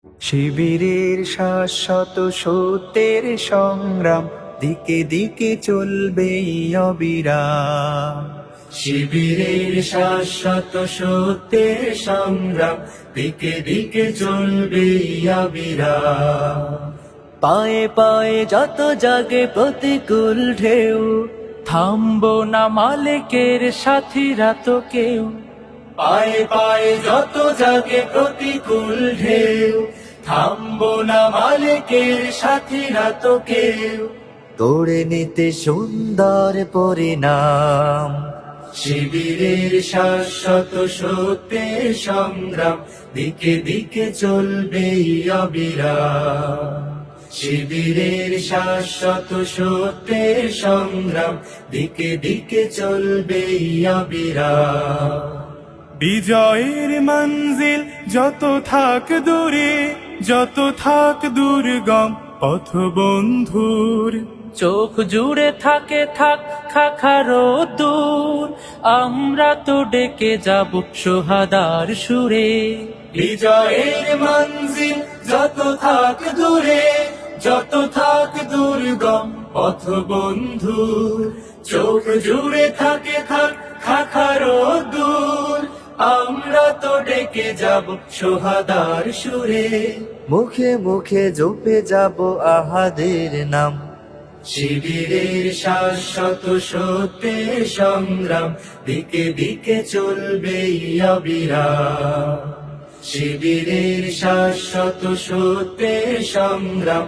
শিবিরের শাশ্বত সত্যের সংগ্রাম, দিকে দিকে চলবে অবিরাম। শিবিরের শাশ্বত সত্যের সংগ্রাম, দিকে দিকে চলবে অবিরাম। পায়ে পায়ে যত জাগে প্রতিকূল ঢেউ, থামবো না মালিকের সাথীরা তো কেউ। পায়ে পায়ে যত জাগে প্রতিকূল ঢেউ, থামবো না মালিকের সাথীরা তো কেউ। গড়ে নিতে সুন্দর পরিণাম, শিবিরের শাশ্বত সত্যের সংগ্রাম, দিকে দিকে চলবে অবিরাম। শিবিরের শাশ্বত সত্যের সংগ্রাম, দিকে দিকে চলবে অবিরাম। বিজয়ের মঞ্জিল যত থাক দূরে, যত থাক দুর্গম পথ বন্ধুর, চোখ জুড়ে থাকে থাক খাখারো দূর, আমরা তো ডেকে যাব সোহাদার সুরে। বিজয়ের মঞ্জিল যত থাক দূরে, যত থাক দুর্গম পথ বন্ধুর, চোখ জুড়ে থাকে থাক খাখারো দূর, আমরা তো ডেকে যাব সোহাদার সুরে। মুখে মুখে জপে যাব আহাদের নাম, শিবিরের শাশ্বত সত্যের সংগ্রাম, দিকে দিকে চলবে অবিরাম। শিবিরের শাশ্বত সত্যের সংগ্রাম।